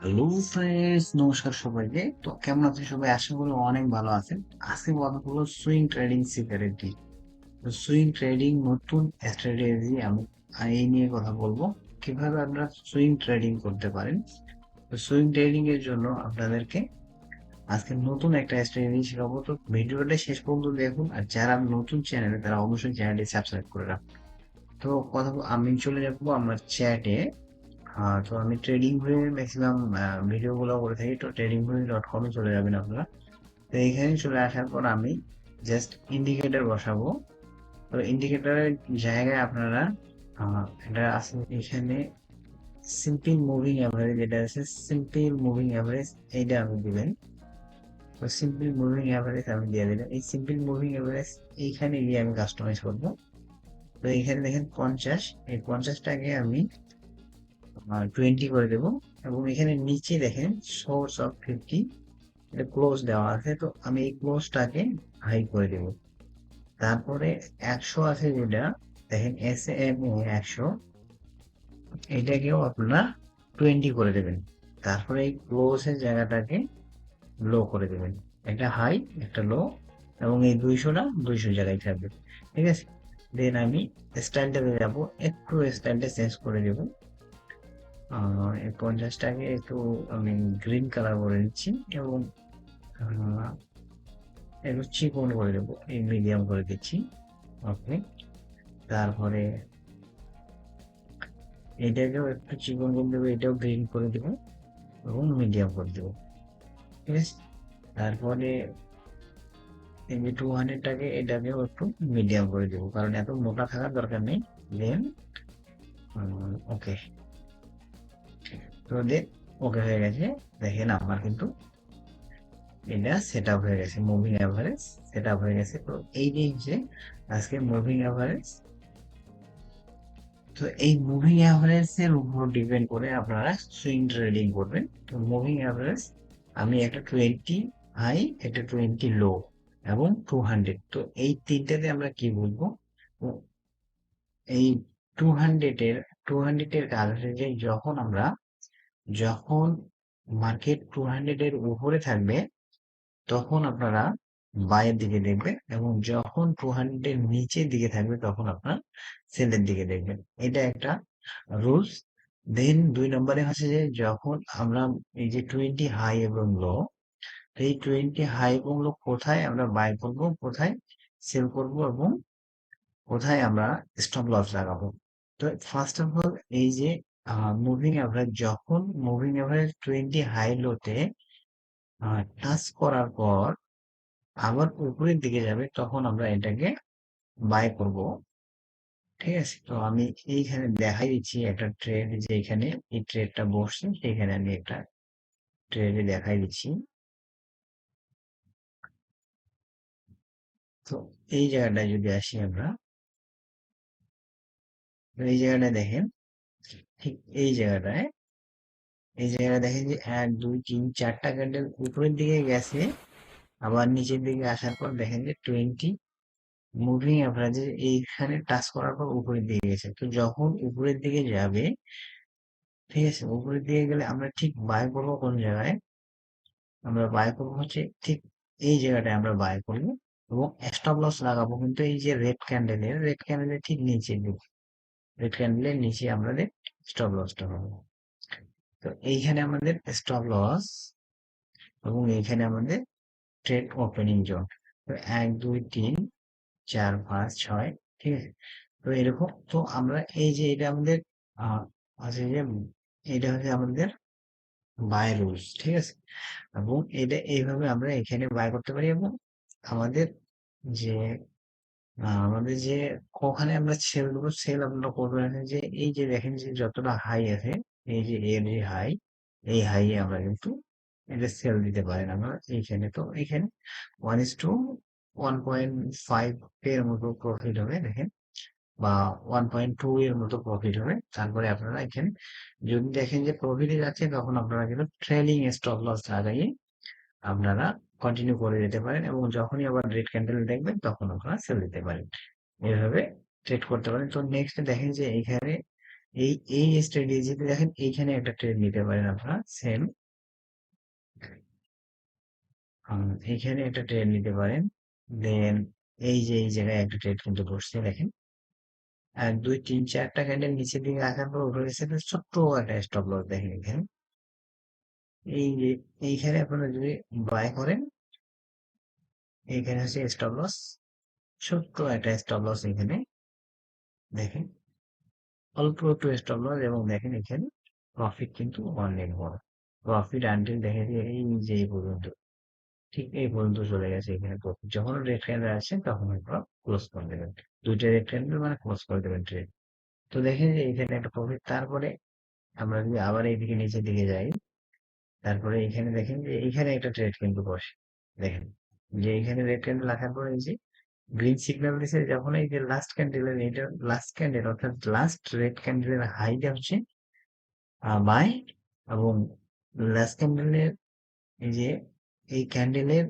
Hello friends, নমস্কার সবাইকে। তো কেমন আছেন সবাই? আশা করি অনেক ভালো আছেন। আজকে কথা হলো সুইং ট্রেডিং সিক্রেট কি। তো সুইং ট্রেডিং নতুন স্ট্র্যাটেজি আমি এই নিয়ে কথা বলবো, কিভাবে আপনারা সুইং ট্রেডিং করতে পারেন। তো সুইং ট্রেডিং এর জন্য আপনাদেরকে আজকে নতুন একটা স্ট্র্যাটেজি শেখাবো। তো ভিডিওটা শেষ পর্যন্ত দেখুন, আর যারা নতুন চ্যানেলে তারা অবশ্যই চ্যানেলটি সাবস্ক্রাইব করে রাখুন। তো আমি চলে যাবো আমার চ্যাটে। তো আমি ট্রেডিং ভিউ ম্যাক্সিমাম ভিডিও গুলো করে থাকি। তো ট্রেডিং ভিউ ডট কমে চলে যাবেন আপনারা। তো এখানে চলে আসার পর আমি জাস্ট ইন্ডিকেটর বসাবো। তো ইন্ডিকেটরের জায়গায় আপনারা এটা আছে এখানে সিম্পল মুভিং অ্যাভারেজ, যেটা আছে সিম্পল মুভিং অ্যাভারেজ, এইটা আপনি দিবেন। তো সিম্পল মুভিং অ্যাভারেজ আমি দিয়ে দিলাম। এই সিম্পল মুভিং অ্যাভারেজ এইখানে গিয়ে আমি কাস্টমাইজ করবো। তো এখানে দেখেন 50, এই 50টাকে আমি 20 করে দেবো। এবং এখানে নিচে দেখেন সোর্স অফ 50, এটা ক্লোজ দেওয়া আছে। তো আমি এই ক্লোজটাকে হাই করে দেবো। তারপরে 100 আছে যেটা, দেখেন এস এম 100, এটাকেও আপনারা 20 করে দেবেন। তারপরে এই ক্লোজের জায়গাটাকে লো করে দেবেন, একটা হাই একটা লো, এবং এই 200টা 200 জায়গায় থাকবে। ঠিক আছে, দেন আমি স্টাইলটাতে যাবো, একটু স্টাইলটা চেঞ্জ করে দেবো। এই 50টাকে একটু আমি গ্রিন কালার করে নিচ্ছি, এবং একটু চিকন করে দেবো, এই মিডিয়াম করে দিচ্ছি। ওকে, তারপরে এটাকেও একটু চিকন করে দেবো, এটাও গ্রিন করে দেবো এবং মিডিয়াম করে দেবো। ঠিক আছে, তারপরে এই যে 200টাকে এটাকেও একটু মিডিয়াম করে দেবো, কারণ এত মোটা থাকার দরকার নেই। দেন ওকে, তো দেন ওকে হয়ে গেছে। দেখেন আমার কিন্তু এটা সেট আপ হয়ে গেছে, মুভিং অ্যাভারেজ সেট আপ হয়ে গেছে। তো এই যে আজকে মুভিং অ্যাভারেজ, তো এই মুভিং অ্যাভারেজ এর উপর ডিপেন্ড করে আপনারা সুইং ট্রেডিং করবেন। তো মুভিং অ্যাভারেজ আমি একটা 20 হাই, একটা 20 লো, এবং 200। তো এই তিনটাতে আমরা কি বলবো, তো এই 200 এর কাজ হচ্ছে যে যখন মার্কেট 200 এর উপরে থাকবে তখন আপনারা বায়ের দিকে দেখবেন, এবং যখন 200 এর নিচের দিকে থাকবে তখন আপনার সেলের দিকে দেখবেন। এটা একটা রুলস। দেন 2 নম্বরে হচ্ছে যে যখন আমরা এই যে 20 হাই এবং লো, এই 20 হাই এবং লো কোথায় আমরা বাই করব, কোথায় সেল করব, এবং কোথায় আমরা স্টপ লস লাগাবো। তো ফার্স্ট অফ অল এই যে মুভিং অ্যাভারেজ, যখন মুভিং অ্যাভারেজ 20 হাই লোতে টাচ করার পর আবার উপরের দিকে যাবে তখন আমরা এটাকে বাই করব। ঠিক আছে, তো আমি এইখানে দেখাই দিচ্ছি একটা ট্রেড, যে এখানে এই ট্রেডটা বসছে, সেখানে আমি একটা ট্রেডে দেখাই দিচ্ছি। তো এই জায়গাটায় যদি আসি আমরা, তো এই জায়গাটায় দেখেন, ঠিক এই জায়গাটায় দেখেন যে 1 2 3 4টা ক্যান্ডেল উপরের দিকে গেছে, আবার নিচের দিকে আসার পর দেখেন যে 20 মুভিং অ্যাভারেজে এইখানে টাচ করার পর উপরের দিকে গেছে। তো যখন উপরের দিকে যাবে, ঠিক আছে, উপরের দিকে গেলে আমরা ঠিক বাই করবো কোন জায়গায়, আমরা বাই করবো হচ্ছে ঠিক এই জায়গাটায় আমরা বাই করবো, এবং স্টপ লস লাগাবো কিন্তু এই যে রেড ক্যান্ডেলের ঠিক নিচে দিকে, রেড ক্যান্ডেলের নিচে আমাদের স্টপ লসটা পাবো। তো এইখানে আমাদের স্টপ লস, এবং এইখানে আমাদের ট্রেড ওপেনিং জোন। তো 1 2 3 4 5 6, ঠিক আছে। তো এরকম, তো আমরা এই যে এটা আমাদের আছে যে এটা হচ্ছে আমাদের বাই রুলস, ঠিক আছে। এবং এটা এইভাবে আমরা এখানে বাই করতে পারি, এবং আমাদের যে আমাদের যে ওখানে আমরা সেল দেবো, সেল আপনারা করবেন যে এই যে দেখেন যে যতটা হাই আছে, এই যে এর যে হাই, এই হাই আমরা কিন্তু এটা সেল দিতে পারেন আমরা এইখানে। তো এইখানে 1:1.5 এর মতো প্রফিট হবে দেখেন, বা 1.2 এর মতো প্রফিট হবে। তারপরে আপনারা এখানে যদি দেখেন যে প্রফিটে যাচ্ছে, তখন আপনারা কিন্তু ট্রেলিং স্টপ লস লাগাইয়ে আপনারা কন্টিনিউ করে যেতে পারেন, এবং যখনই আবার রেড ক্যান্ডেল দেখবেন তখন আপনারা সেল দিতে পারেন। এভাবে ট্রেড করতে পারেন। তো নেক্সট দেখেন যে এইখানে এই স্ট্র্যাটেজিতে দেখেন এইখানে একটা ট্রেড নিতে পারেন আপনারা সেম। এইখানে একটা ট্রেড নিতে পারেন। দেন এই জায়গায় একটা ট্রেড কিন্তু বসছে দেখেন। আর 2 3 4টা ক্যান্ডেল নিচের দিকে রাখার পর উপরে গেছে একটা ছোট্ট একটা স্টপ লস দেখেন এখানে। এই যে এইখানে আপনারা যদি বাই করেন, এইখানে হচ্ছে স্টপ লস, ছোট্ট একটা স্টপ লস এখানে দেখেন, অল্প একটু স্টপ লস, এবং দেখেন এখানে প্রফিট কিন্তু অনেক বড় প্রফিট আনটিল দেখেন যে এই যে এই পর্যন্ত, ঠিক এই পর্যন্ত চলে গেছে এখানে প্রফিট। যখন রেড ক্যান্ডেল আসছে তখন আপনারা ক্লোজ করে দেবেন, দুইটা রেড ক্যান্ডেল মানে ক্লোজ করে দেবেন ট্রেড। তো দেখেন যে এখানে একটা প্রফিট। তারপরে আমরা যদি আবার এইদিকে নিচের দিকে যাই, তারপরে এখানে দেখেন যে এইখানে একটা ট্রেড কিন্তু বসে দেখেন, যে এখানে রেড ক্যান্ডেল রাখার পরে এই যে গ্রিন সিগন্যাল দিছে, যখন এই যে লাস্ট ক্যান্ডেলের এটা লাস্ট ক্যান্ডেল অর্থাৎ লাস্ট রেড ক্যান্ডেলের হাইটা হচ্ছে বাই, এবং লাস্ট ক্যান্ডেলের এই যে এই ক্যান্ডেলের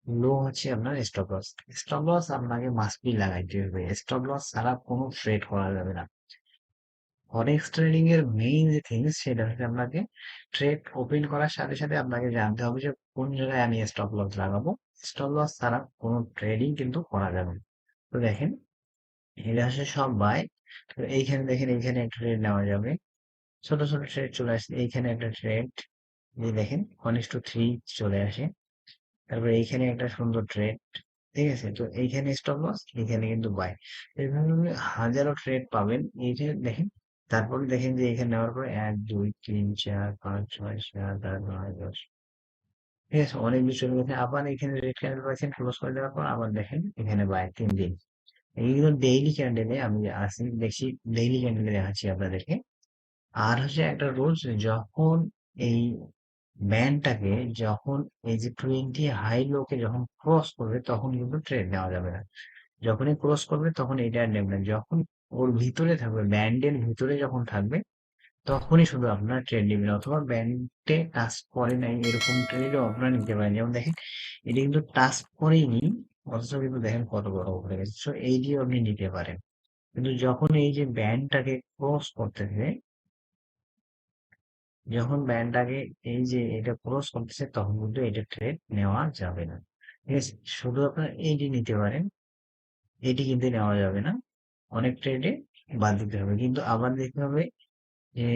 লো হচ্ছে আপনার স্টপ লস। স্টপ লস আপনাকে মাস্ট বি লাগাইতে হবে, স্টপ লস ছাড়া কোনো ট্রেড করা যাবে না। ফরেক্স ট্রেডিং এর মেইন যে থিংস সেটা হচ্ছে আপনাকে ট্রেড ওপেন করার সাথে সাথে আপনাকে জানতে হবে যে কোন জায়গায় আমি স্টপ লস লাগাবো। স্টপ লস ছাড়া কোনো ট্রেডিং কিন্তু করা যাবে না। তো দেখেন এটা হচ্ছে সব বাই। তো এইখানে দেখেন এইখানে একটা ট্রেড নেওয়া যাবে, ছোট ছোট ট্রেড চলে আসছে এইখানে একটা ট্রেড, যে দেখেন 1:3 চলে আসে। তারপরে এইখানে একটা সুন্দর ট্রেড, ঠিক আছে। তো এইখানে স্টপ লস, এখানে কিন্তু বাই। এইভাবে আপনি হাজারো ট্রেড পাবেন এইটা দেখেন। তারপরে দেখেন যে এখানে নেওয়ার পরে 1 2 3 4 5 6 7 8 9 10, ঠিক আছে, অনেক বেশি চলে গেছে। আবার এখানে রেড ক্যান্ডেল পাচ্ছেন, ক্লোজ করে দেওয়ার পর আবার দেখেন এখানে বাই 3 দিন। এইগুলো ডেইলি ক্যান্ডেলে আমি আসি দেখছি, ডেইলি ক্যান্ডেলে দেখাচ্ছি আপনাদেরকে। আর হচ্ছে একটা রুলস, যখন এই ব্যান্ডটাকে, যখন এই যে 20 হাই লোকে যখন ক্রস করবে তখন কিন্তু ট্রেড নেওয়া যাবে না। যখনই ক্রস করবে তখন এটা আর নেবেন না। যখন ওর ভিতরে থাকবে, ব্যান্ডের ভিতরে যখন থাকবে তখনই শুধু আপনার ট্রেড নেবেন, অথবা ব্যান্ডে টাচ করে নাই এরকম ট্রেডও আপনারা নিতে পারেন। যেমন দেখেন এটা কিন্তু টাচ করেনি, অথচ কিন্তু দেখেন কত বড় উপরে গেছে। সো এই দিয়ে আপনি নিতে পারেন। কিন্তু যখন এই যে ব্যান্ডটাকে ক্রস করতেছে, যখন ব্যান্ডটাকে এই যে এটা ক্রস করতেছে তখন কিন্তু এটা ট্রেড নেওয়া যাবে না, ঠিক আছে। শুধু আপনার এইটি নিতে পারেন, এটি কিন্তু নেওয়া যাবে না। অনেক ট্রেডে বাদ দিতে হবে, কিন্তু আবার দেখতে হবে যে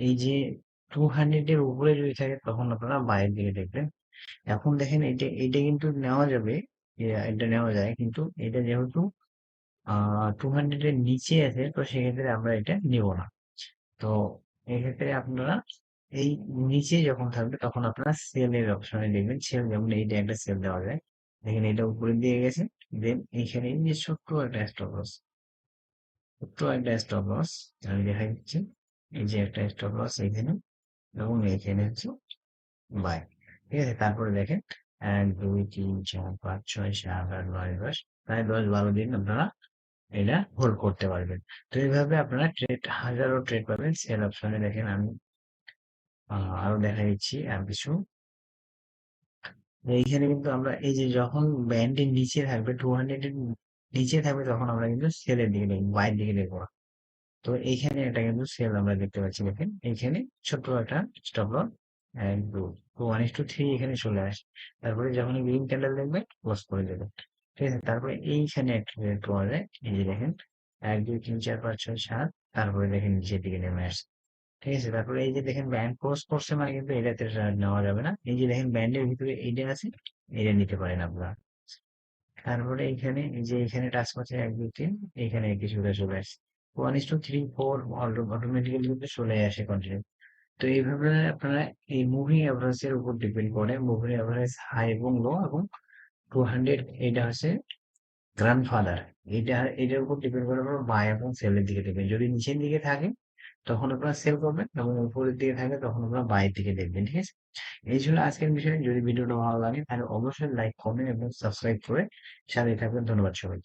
এই যে 200 এর উপরে যদি থাকে তখন আপনারা বাইরের দিকে দেখবেন। এখন দেখেন এটা এটা কিন্তু নেওয়া যাবে, এটা নেওয়া যায়, কিন্তু এটা যেহেতু 200 এর নিচে আছে তো সেক্ষেত্রে আমরা এটা নিব না। তো এক্ষেত্রে আপনারা এই নিচে যখন থাকবে তখন আপনারা সেলের অপশনে দেখবেন, সেল যেমন এইটা একটা সেল দেওয়া যায়, দেখেন এটা উপরে দিয়ে গেছে। দেন এখানে এই যে ছোট্ট একটা স্টপ লস আমি দেখা দিচ্ছি, এই যে একটা স্টপ লস এখানে, এবং এখানে হচ্ছে বাই, ঠিক আছে। তারপরে দেখেন 1 2 3 4 5 6 7 8 9 10, প্রায় 10 12 দিন আপনারা এটা হোল্ড করতে পারবেন। তো এইভাবে আপনারা ট্রেড হাজারো ট্রেড পাবেন সেল অপশনে। দেখেন আমি আরো দেখা দিচ্ছি আর কিছু। এইখানে কিন্তু আমরা এই যে যখন ব্যান্ডের নিচে থাকবে, 200 এর নিচে থাকবে তখন আমরা কিন্তু সেলের দিকে দেখবো, বাইরের দিকে দেখবো না। তো এইখানে একটা কিন্তু সেল আমরা দেখতে পাচ্ছি, দেখেন এইখানে ছোট্ট একটা স্টপ লস, 1 2 1:3 এখানে চলে আসে। তারপরে যখন গ্রিন ক্যান্ডেল দেখবেন ক্লোজ করে দেবেন, ঠিক আছে। তারপরে এইখানে একটা রেট পাওয়া যায়, এই যে দেখেন 1 2 3 4 5 6 7, তারপরে দেখেন নিচের দিকে নেমে আসছে, ঠিক আছে। তারপরে এই যে দেখেন ব্যান্ড ক্রস করছে মানে কিন্তু এটাতে নেওয়া যাবে না। এই যে দেখেন ব্যান্ডের ভিতরে এইটা আছে, এটা নিতে পারেন আপনারা। তারপরে এখানে এই যে এখানে টাচ করছে 1 2 3, এখানে কিছুটা চলে আসছে 1:3 4, অটোমেটিক্যালি কিন্তু চলে আসে কন্টিনিউ। তো এইভাবে আপনারা এই মুভিং এভারেজ এর উপর ডিপেন্ড করে, মুভিং এভারেজ হাই এবং লো, এবং 200 এটা হচ্ছে গ্র্যান্ডফাদার, এটা এটার উপর ডিপেন্ড করে আপনারা বাই এবং সেলের দিকে দেখবেন। যদি নিচের দিকে থাকে তখন আপনারা সেল করবেন, এবং উপরের দিকে থাকে তখন আপনারা বাইরের দিকে দেখবেন, ঠিক আছে। এই ছিল আজকের বিষয়। যদি ভিডিওটা ভালো লাগে তাহলে অবশ্যই লাইক কমেন্ট এবং সাবস্ক্রাইব করে সাথে থাকবেন। ধন্যবাদ সবাই।